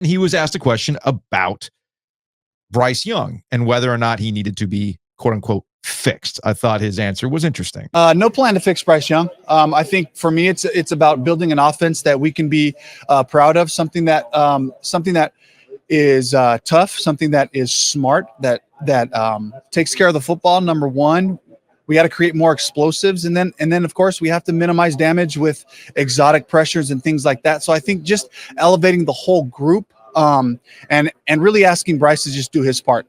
he was asked a question about Bryce Young and whether or not he needed to be, quote unquote, fixed. I thought his answer was interesting. No plan to fix Bryce Young. I think for me, it's about building an offense that we can be proud of, something that is tough, something that is smart, that takes care of the football. Number one, we got to create more explosives, and then of course we have to minimize damage with exotic pressures and things like that. So I think just elevating the whole group, and really asking Bryce to just do his part.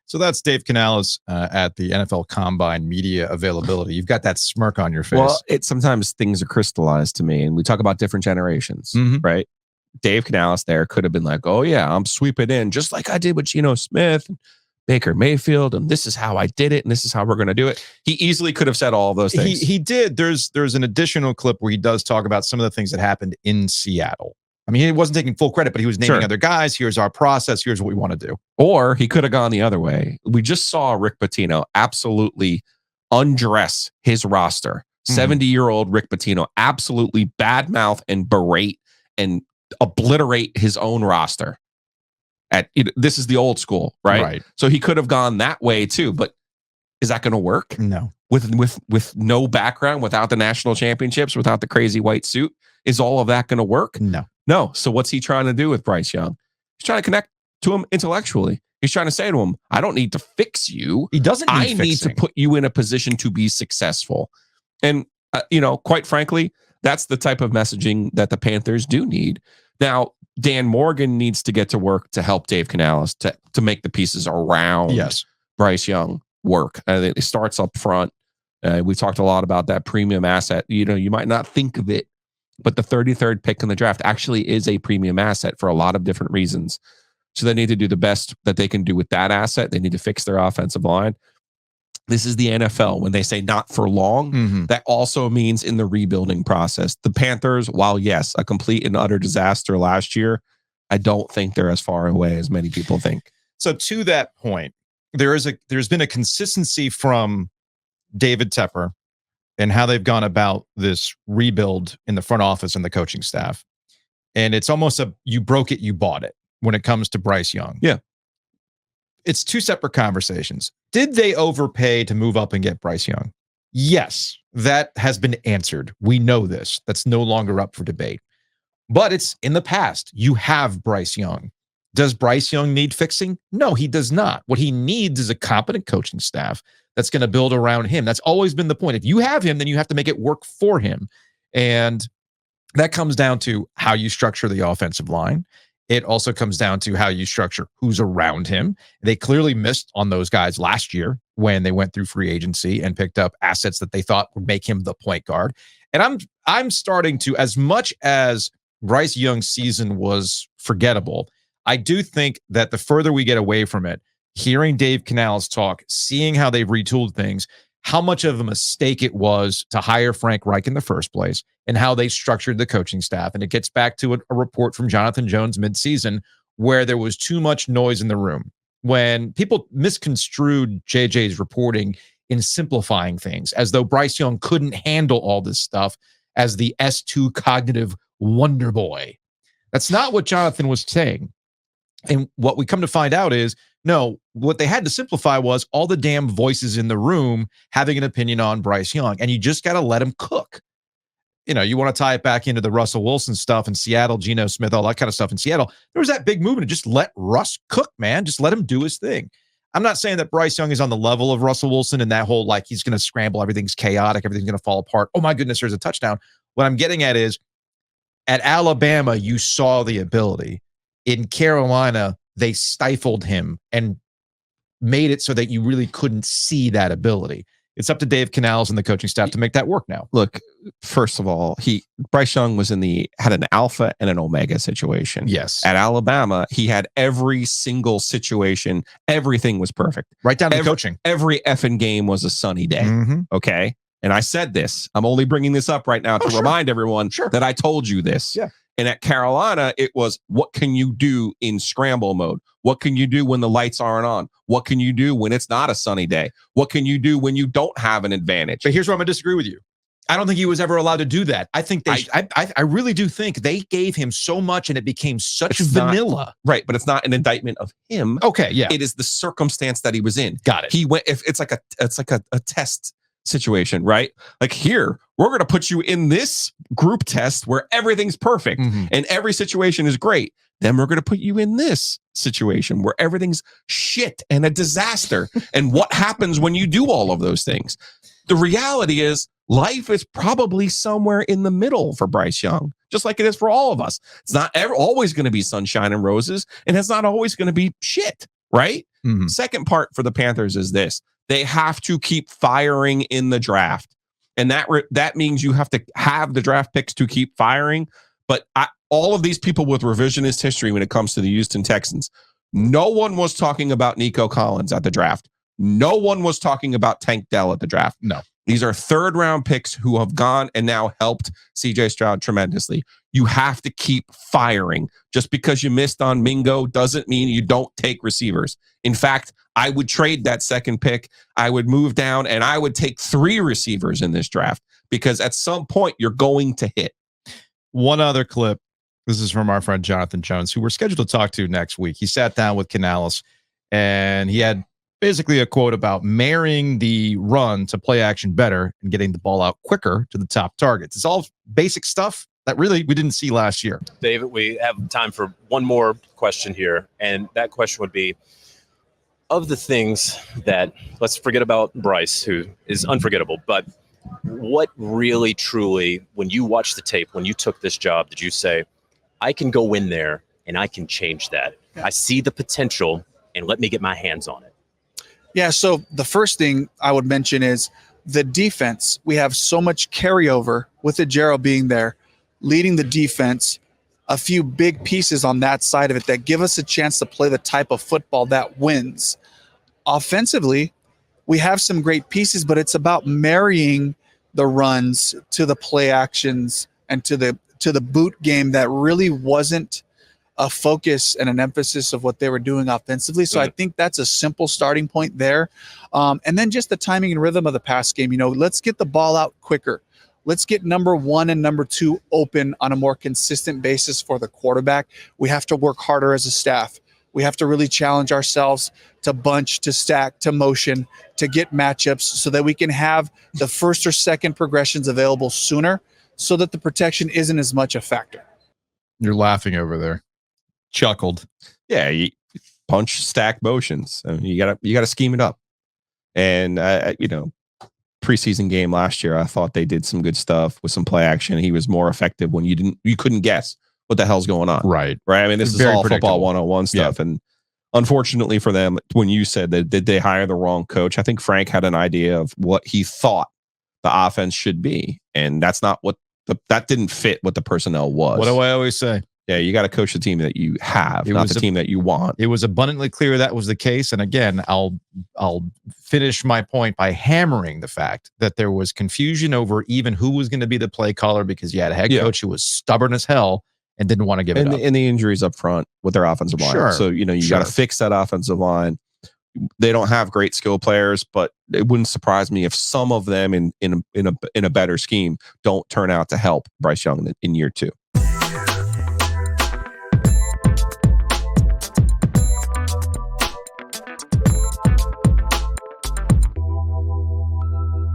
So that's Dave Canales at the NFL Combine media availability. You've got that smirk on your face. Well, sometimes things are crystallized to me, and we talk about different generations, right? Dave Canales there could have been like, oh yeah, I'm sweeping in just like I did with Geno Smith, Baker Mayfield, and this is how I did it, and this is how we're going to do it. He easily could have said all of those things. He did. There's an additional clip where he does talk about some of the things that happened in Seattle. I mean, he wasn't taking full credit, but he was naming other guys. Here's our process. Here's what we want to do. Or he could have gone the other way. We just saw Rick Pitino absolutely undress his roster. 70-year-old Rick Pitino absolutely badmouth and berate and obliterate his own roster. This is the old school, right? So he could have gone that way too, but is that going to work? No. With no background, without the national championships, without the crazy white suit, is all of that going to work? No. So what's he trying to do with Bryce Young? He's trying to connect to him intellectually. He's trying to say to him, I don't need to fix you. He doesn't need fixing. I need to put you in a position to be successful. And, quite frankly, that's the type of messaging that the Panthers do need. Now, Dan Morgan needs to get to work to help Dave Canales to make the pieces around Bryce Young work. It starts up front. We talked a lot about that premium asset. You might not think of it, but the 33rd pick in the draft actually is a premium asset for a lot of different reasons. So they need to do the best that they can do with that asset. They need to fix their offensive line. This is the NFL. When they say not for long, that also means in the rebuilding process. The Panthers, while yes, a complete and utter disaster last year, I don't think they're as far away as many people think. So to that point, there's been a consistency from David Tepper and how they've gone about this rebuild in the front office and the coaching staff. And it's almost you broke it, you bought it when it comes to Bryce Young. Yeah. It's two separate conversations. Did they overpay to move up and get Bryce Young? Yes, that has been answered. We know this. That's no longer up for debate. But it's in the past. You have Bryce Young. Does Bryce Young need fixing? No, he does not. What he needs is a competent coaching staff that's going to build around him. That's always been the point. If you have him, then you have to make it work for him. And that comes down to how you structure the offensive line. It also comes down to how you structure who's around him. They clearly missed on those guys last year when they went through free agency and picked up assets that they thought would make him the point guard. And I'm starting to, as much as Bryce Young's season was forgettable, I do think that the further we get away from it, hearing Dave Canales talk, seeing how they've retooled things, how much of a mistake it was to hire Frank Reich in the first place, and how they structured the coaching staff. And it gets back to a report from Jonathan Jones midseason where there was too much noise in the room. When people misconstrued JJ's reporting in simplifying things, as though Bryce Young couldn't handle all this stuff as the S2 cognitive wonder boy. That's not what Jonathan was saying. And what we come to find out is, no, what they had to simplify was all the damn voices in the room having an opinion on Bryce Young. And you just got to let him cook. You want to tie it back into the Russell Wilson stuff in Seattle, Geno Smith, all that kind of stuff in Seattle. There was that big movement to just let Russ cook, man. Just let him do his thing. I'm not saying that Bryce Young is on the level of Russell Wilson and that whole, he's going to scramble, everything's chaotic, everything's going to fall apart. Oh my goodness, there's a touchdown. What I'm getting at is, at Alabama, you saw the ability. In Carolina, they stifled him and made it so that you really couldn't see that ability. It's up to Dave Canales and the coaching staff to make that work now. Look, first of all, Bryce Young had an alpha and an omega situation. Yes. At Alabama, he had every single situation. Everything was perfect. Right down to coaching. Every effing game was a sunny day. Okay. And I said this. I'm only bringing this up right now to remind everyone that I told you this. Yeah. And at Carolina, it was, what can you do in scramble mode? What can you do when the lights aren't on? What can you do when it's not a sunny day? What can you do when you don't have an advantage? But here's where I'm going to disagree with you. I don't think he was ever allowed to do that. I think I really do think they gave him so much and it became such vanilla. Right, but it's not an indictment of him. Okay, yeah. It is the circumstance that he was in. Got it. He went, if it's like a test situation, right? Like, here, we're going to put you in this group test where everything's perfect and every situation is great. Then we're going to put you in this situation where everything's shit and a disaster. And what happens when you do all of those things? The reality is life is probably somewhere in the middle for Bryce Young, just like it is for all of us. It's not always going to be sunshine and roses, and it's not always going to be shit, right? Second part for the Panthers is this. They have to keep firing in the draft. And that means you have to have the draft picks to keep firing. But all of these people with revisionist history when it comes to the Houston Texans, no one was talking about Nico Collins at the draft. No one was talking about Tank Dell at the draft. No. These are third-round picks who have gone and now helped C.J. Stroud tremendously. You have to keep firing. Just because you missed on Mingo doesn't mean you don't take receivers. In fact, I would trade that second pick. I would move down, and I would take 3 receivers in this draft because at some point you're going to hit. One other clip. This is from our friend Jonathan Jones, who we're scheduled to talk to next week. He sat down with Canales, and he had basically a quote about marrying the run to play action better and getting the ball out quicker to the top targets. It's all basic stuff that really we didn't see last year. David, we have time for one more question here. And that question would be, of the things that, let's forget about Bryce, who is unforgettable, but what really, truly, when you watch the tape, when you took this job, did you say, I can go in there and I can change that? I see the potential and let me get my hands on it. Yeah, so the first thing I would mention is the defense. We have so much carryover with Ejiro being there, leading the defense, a few big pieces on that side of it that give us a chance to play the type of football that wins. Offensively, we have some great pieces, but it's about marrying the runs to the play actions and to the boot game that really wasn't a focus and an emphasis of what they were doing offensively. So I think that's a simple starting point there. And then just the timing and rhythm of the pass game. Let's get the ball out quicker. Let's get number 1 and number 2 open on a more consistent basis for the quarterback. We have to work harder as a staff. We have to really challenge ourselves to bunch, to stack, to motion, to get matchups so that we can have the first or second progressions available sooner so that the protection isn't as much a factor. You're laughing over there. Chuckled. Yeah, you punch, stack motions. I mean, you gotta scheme it up. And preseason game last year, I thought they did some good stuff with some play action. He was more effective when you couldn't guess what the hell's going on. Right. I mean, this is all football 101 stuff. Yeah. And unfortunately for them, when you said that did they hire the wrong coach, I think Frank had an idea of what he thought the offense should be, and that's not what that didn't fit what the personnel was. What do I always say? Yeah, you got to coach the team that you have, not the team that you want. It was abundantly clear that was the case. And again, I'll finish my point by hammering the fact that there was confusion over even who was going to be the play caller because you had a head coach who was stubborn as hell and didn't want to give it up. And the injuries up front with their offensive line. Sure. So, you got to fix that offensive line. They don't have great skill players, but it wouldn't surprise me if some of them in a better scheme don't turn out to help Bryce Young in year 2.